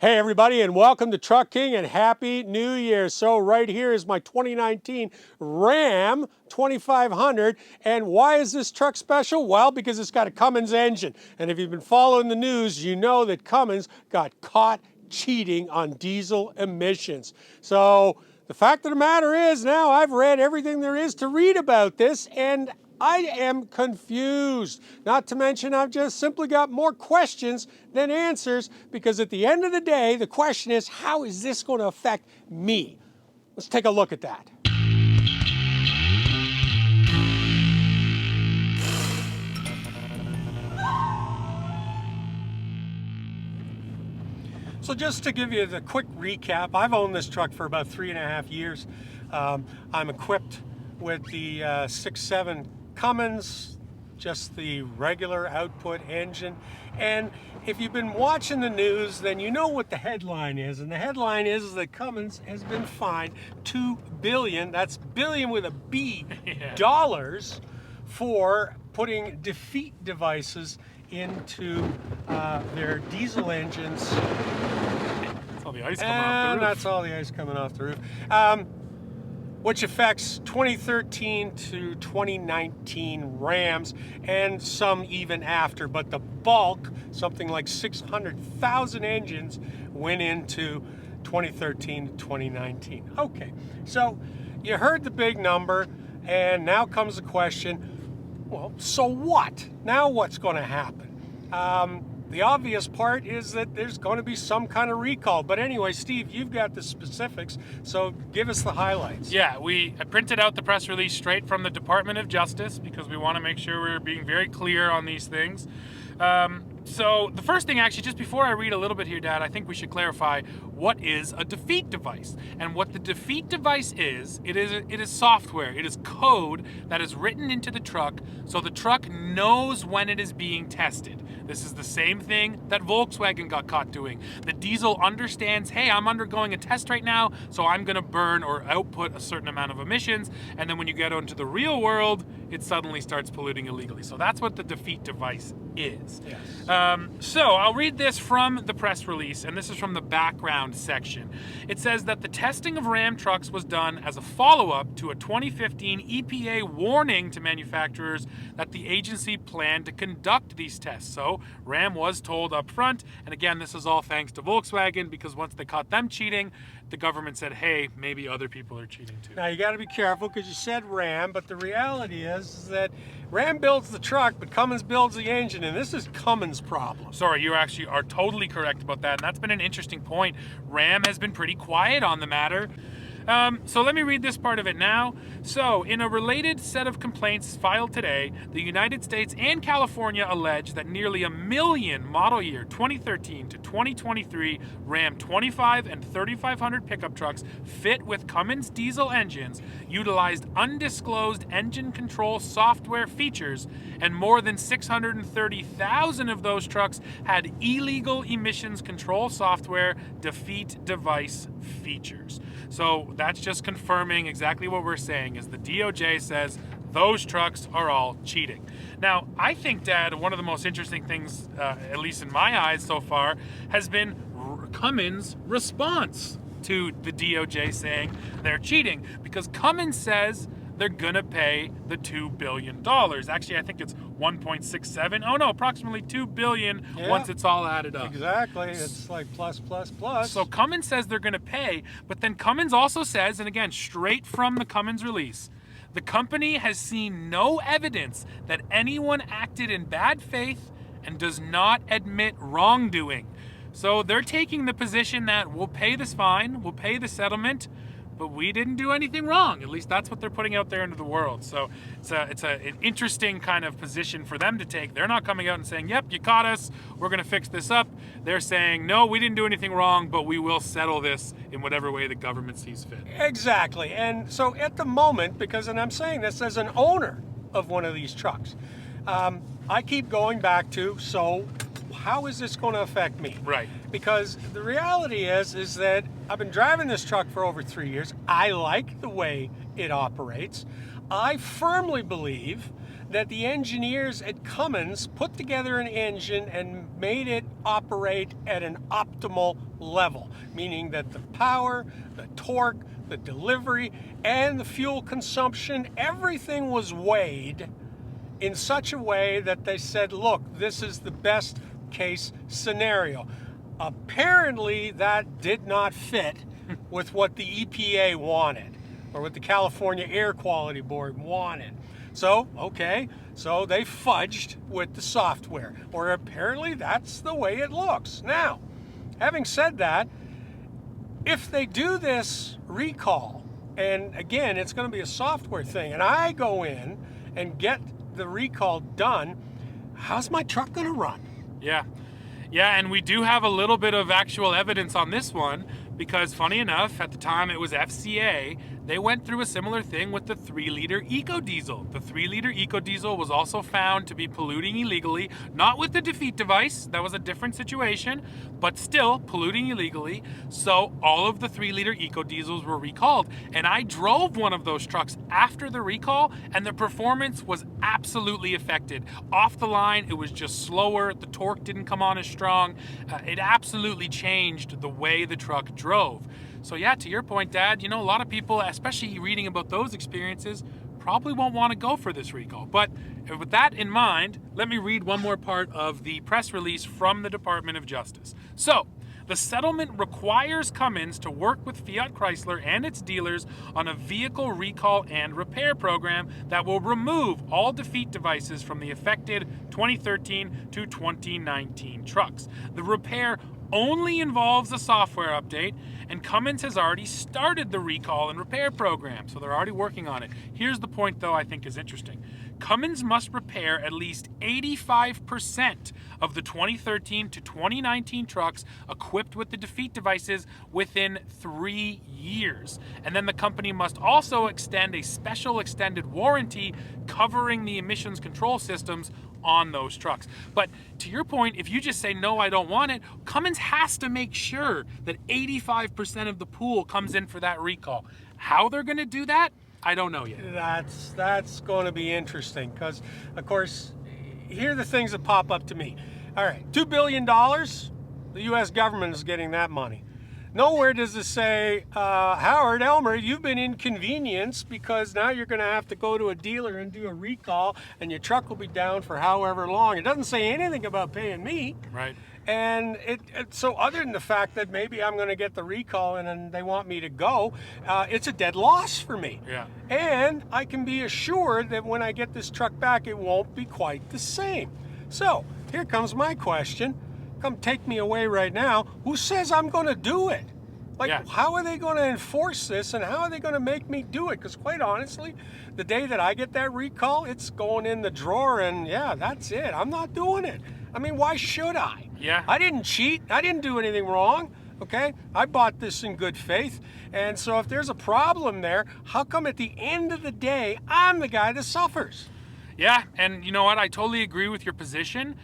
Hey everybody, and welcome to Truck King and Happy New Year. So right here is my 2019 Ram 2500. And why is this truck special? Well, because it's got a Cummins engine. And if you've been following the news, you know that Cummins got caught cheating on diesel emissions. So the fact of the matter is now I've read everything there is to read about this, and I am confused. Not to mention I've just simply got more questions than answers, because at the end of the day, the question is, how is this going to affect me? Let's take a look at that. So just to give you the quick recap, I've owned this truck for about 3.5 years. I'm equipped with the 6.7 Cummins, just the regular output engine. And if you've been watching the news, then you know what the headline is. And the headline is that Cummins has been fined $2 billion, that's billion with a B, dollars, for putting defeat devices into their diesel engines. That's all the ice coming off the roof. That's all the ice coming off the roof. Which affects 2013 to 2019 Rams, and some even after, but the bulk, something like 600,000 engines, went into 2013 to 2019. Okay, so you heard the big number, and now comes the question, well, so what? Now what's going to happen? The obvious part is that there's going to be some kind of recall. But anyway, Steve, you've got the specifics, so give us the highlights. Yeah, I printed out the press release straight from the Department of Justice because we want to make sure we're being very clear on these things. So the first thing, actually, just before I read a little bit here, Dad, I think we should clarify what is a defeat device. And what the defeat device is, it is software. It is code that is written into the truck so the truck knows when it is being tested. This is the same thing that Volkswagen got caught doing. The diesel understands, hey, I'm undergoing a test right now, so I'm going to burn or output a certain amount of emissions. And then when you get into the real world, it suddenly starts polluting illegally. So that's what the defeat device is. Yes. So I'll read this from the press release, and this is from the background section. It says that the testing of Ram trucks was done as a follow-up to a 2015 EPA warning to manufacturers that the agency planned to conduct these tests. So Ram was told up front, and again, this is all thanks to Volkswagen, because once they caught them cheating, the government said, hey, maybe other people are cheating too. Now you got to be careful, because you said Ram, but the reality is that Ram builds the truck, but Cummins builds the engine, and this is Cummins' problem. Sorry, you actually are totally correct about that, and that's been an interesting point. Ram has been pretty quiet on the matter. So let me read this part of it now. So, in a related set of complaints filed today, the United States and California allege that nearly 1 million model year 2013 to 2023 Ram 25 and 3500 pickup trucks fit with Cummins diesel engines utilized undisclosed engine control software features, and more than 630,000 of those trucks had illegal emissions control software defeat device features. So that's just confirming exactly what we're saying, is the DOJ says those trucks are all cheating. Now, I think, Dad, one of the most interesting things, at least in my eyes so far, has been Cummins' response to the DOJ saying they're cheating, because Cummins says they're going to pay the $2 billion. Actually, I think it's 1.67. Oh, no, approximately $2 billion once it's all added up. Exactly. It's like plus, plus, plus. So Cummins says they're going to pay, but then Cummins also says, and again, straight from the Cummins release, the company has seen no evidence that anyone acted in bad faith and does not admit wrongdoing. So they're taking the position that we'll pay this fine, we'll pay the settlement, but we didn't do anything wrong. At least that's what they're putting out there into the world. So it's an interesting kind of position for them to take. They're not coming out and saying, yep, you caught us, we're going to fix this up. They're saying, no, we didn't do anything wrong, but we will settle this in whatever way the government sees fit. Exactly. And so at the moment, because, and I'm saying this as an owner of one of these trucks, I keep going back to, so how is this going to affect me? Right. Because the reality is that I've been driving this truck for over 3 years. I like the way it operates. I firmly believe that the engineers at Cummins put together an engine and made it operate at an optimal level, meaning that the power, the torque, the delivery, and the fuel consumption, everything was weighed in such a way that they said, look, this is the best case scenario. Apparently that did not fit with what the EPA wanted, or what the California Air Quality Board wanted. So, okay, so they fudged with the software, or apparently that's the way it looks. Now, having said that, if they do this recall, and again, it's going to be a software thing, and I go in and get the recall done, how's my truck going to run? Yeah. Yeah, and we do have a little bit of actual evidence on this one, because funny enough, at the time it was FCA, they went through a similar thing with the 3-liter EcoDiesel. The 3-liter EcoDiesel was also found to be polluting illegally, not with the defeat device, that was a different situation, but still polluting illegally. So all of the 3-liter EcoDiesels were recalled. And I drove one of those trucks after the recall, and the performance was absolutely affected. Off the line, it was just slower, the torque didn't come on as strong. It absolutely changed the way the truck drove. So yeah, to your point, Dad, you know, a lot of people, especially reading about those experiences, probably won't want to go for this recall. But with that in mind, let me read one more part of the press release from the Department of Justice. So, the settlement requires Cummins to work with Fiat Chrysler and its dealers on a vehicle recall and repair program that will remove all defeat devices from the affected 2013 to 2019 trucks. The repair only involves a software update, and Cummins has already started the recall and repair program, so they're already working on it. Here's the point, though, I think is interesting. Cummins must repair at least 85% of the 2013 to 2019 trucks equipped with the defeat devices within 3 years. And then the company must also extend a special extended warranty covering the emissions control systems on those trucks. But to your point, if you just say, no, I don't want it, Cummins has to make sure that 85% of the pool comes in for that recall. How they're going to do that, I don't know yet. That's going to be interesting, because, of course, here are the things that pop up to me. All right, $2 billion, the U.S. government is getting that money. Nowhere does it say, Howard, Elmer, you've been inconvenienced because now you're going to have to go to a dealer and do a recall, and your truck will be down for however long. It doesn't say anything about paying me. Right. And so other than the fact that maybe I'm going to get the recall and they want me to go, it's a dead loss for me. Yeah. And I can be assured that when I get this truck back, it won't be quite the same. So here comes my question. Come take me away right now. Who says I'm going to do it? How are they going to enforce this, and how are they going to make me do it? Because quite honestly, the day that I get that recall, it's going in the drawer, and yeah, that's it. I'm not doing it. I mean, why should I? Yeah. I didn't cheat. I didn't do anything wrong. Okay? I bought this in good faith. And so if there's a problem there, how come at the end of the day, I'm the guy that suffers? Yeah, and you know what? I totally agree with your position.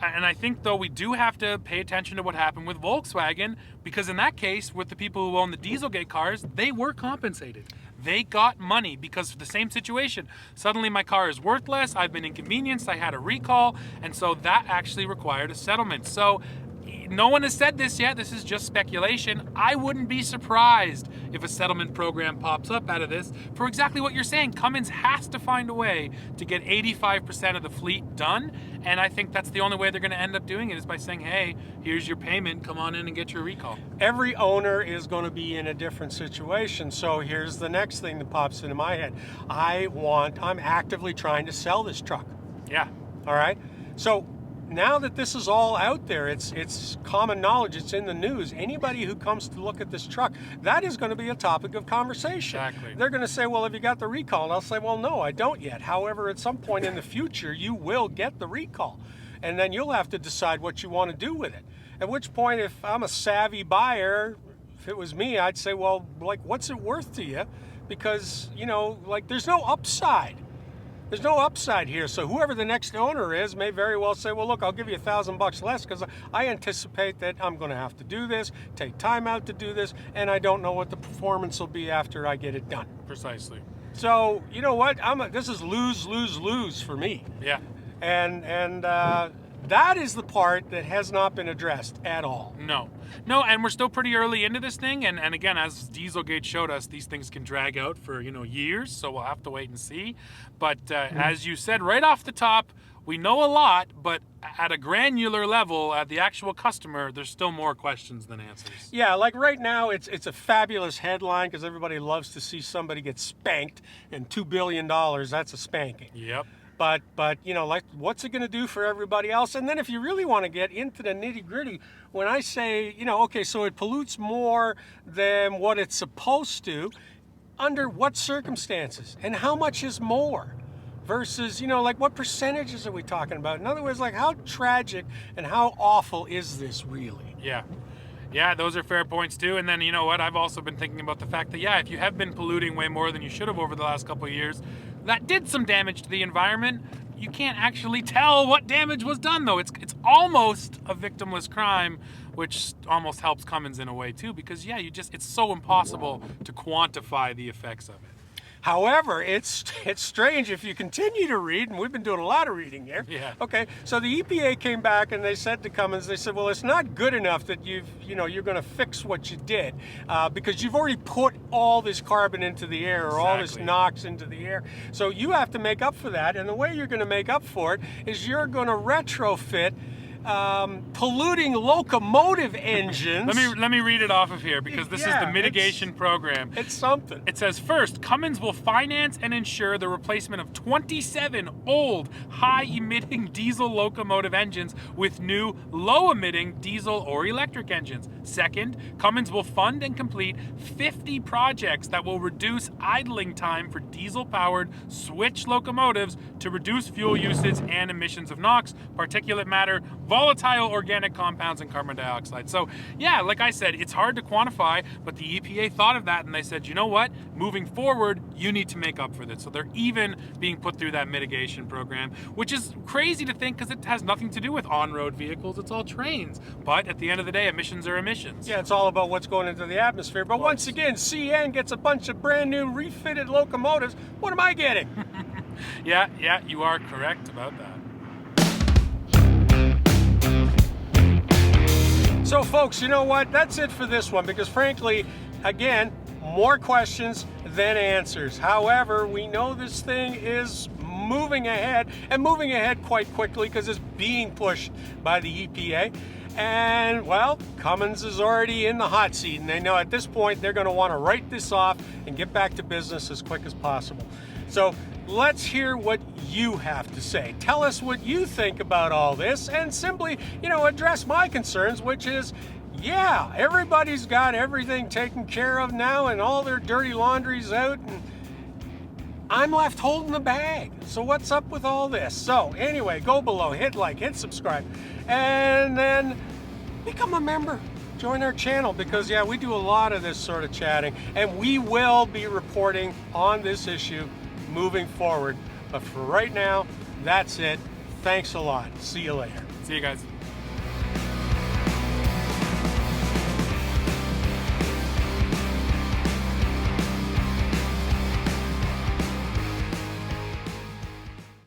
And I think, though, we do have to pay attention to what happened with Volkswagen, because in that case, with the people who own the Dieselgate cars, they were compensated. They got money because of the same situation. Suddenly my car is worthless, I've been inconvenienced, I had a recall, and so that actually required a settlement. So no one has said this yet, this is just speculation. I wouldn't be surprised if a settlement program pops up out of this for exactly what you're saying. Cummins has to find a way to get 85% of the fleet done, and I think that's the only way they're going to end up doing it, is by saying, hey, here's your payment, come on in and get your recall. Every owner is going to be in a different situation. So here's the next thing that pops into my head. I'm actively trying to sell this truck. Yeah. All right? So now that this is all out there, it's common knowledge, it's in the news. Anybody who comes to look at this truck, that is going to be a topic of conversation. Exactly. They're going to say, well, have you got the recall? And I'll say, well, no, I don't yet. However, at some point in the future, you will get the recall. And then you'll have to decide what you want to do with it. At which point, if I'm a savvy buyer, if it was me, I'd say, well, what's it worth to you? Because, there's no upside. There's no upside here. So whoever the next owner is may very well say, well, look, I'll give you $1,000 less because I anticipate that I'm going to have to do this, take time out to do this, and I don't know what the performance will be after I get it done. Precisely. So, you know what? This is lose, lose, lose for me. Yeah. And That is the part that has not been addressed at all. No, and we're still pretty early into this thing, and again, as Dieselgate showed us, these things can drag out for years, so we'll have to wait and see. But as you said right off the top, we know a lot, but at a granular level, at the actual customer, there's still more questions than answers. Yeah, like right now, it's a fabulous headline because everybody loves to see somebody get spanked, and $2 billion, that's a spanking. Yep. But like, what's it going to do for everybody else? And then if you really want to get into the nitty gritty, when I say, okay, so it pollutes more than what it's supposed to, under what circumstances? And how much is more? Versus, like, what percentages are we talking about? In other words, like, how tragic and how awful is this really? Yeah, those are fair points too. And then, you know what? I've also been thinking about the fact that, if you have been polluting way more than you should have over the last couple of years, that did some damage to the environment. You can't actually tell what damage was done, though. It's almost a victimless crime, which almost helps Cummins in a way too, because it's so impossible to quantify the effects of it. However, it's strange if you continue to read, and we've been doing a lot of reading here. Yeah. Okay, so the EPA came back and they said to Cummins, they said, well, it's not good enough that you're going to fix what you did because you've already put all this carbon into the air or all this NOx into the air. So you have to make up for that, and the way you're going to make up for it is you're going to retrofit polluting locomotive engines. Let me read it off of here because this is the mitigation program. It's something. It says, first, Cummins will finance and ensure the replacement of 27 old, high-emitting diesel locomotive engines with new, low-emitting diesel or electric engines. Second, Cummins will fund and complete 50 projects that will reduce idling time for diesel-powered switch locomotives to reduce fuel usage and emissions of NOx, particulate matter, volatile organic compounds, and carbon dioxide. So, like I said, it's hard to quantify, but the EPA thought of that and they said, you know what? Moving forward, you need to make up for this. So they're even being put through that mitigation program, which is crazy to think because it has nothing to do with on-road vehicles. It's all trains. But at the end of the day, emissions are emissions. Yeah, it's all about what's going into the atmosphere. But once again, CN gets a bunch of brand new refitted locomotives. What am I getting? Yeah, you are correct about that. So folks, you know what? That's it for this one because frankly, again, more questions than answers. However, we know this thing is moving ahead and moving ahead quite quickly because it's being pushed by the EPA. And well, Cummins is already in the hot seat and they know at this point they're going to want to write this off and get back to business as quick as possible. So let's hear what you have to say. Tell us what you think about all this and simply, address my concerns, which is, everybody's got everything taken care of now and all their dirty laundry's out and I'm left holding the bag. So what's up with all this? So anyway, go below, hit like, hit subscribe, and then become a member. Join our channel because, we do a lot of this sort of chatting and we will be reporting on this issue moving forward. But for right now, that's it. Thanks a lot. See you later. See you guys.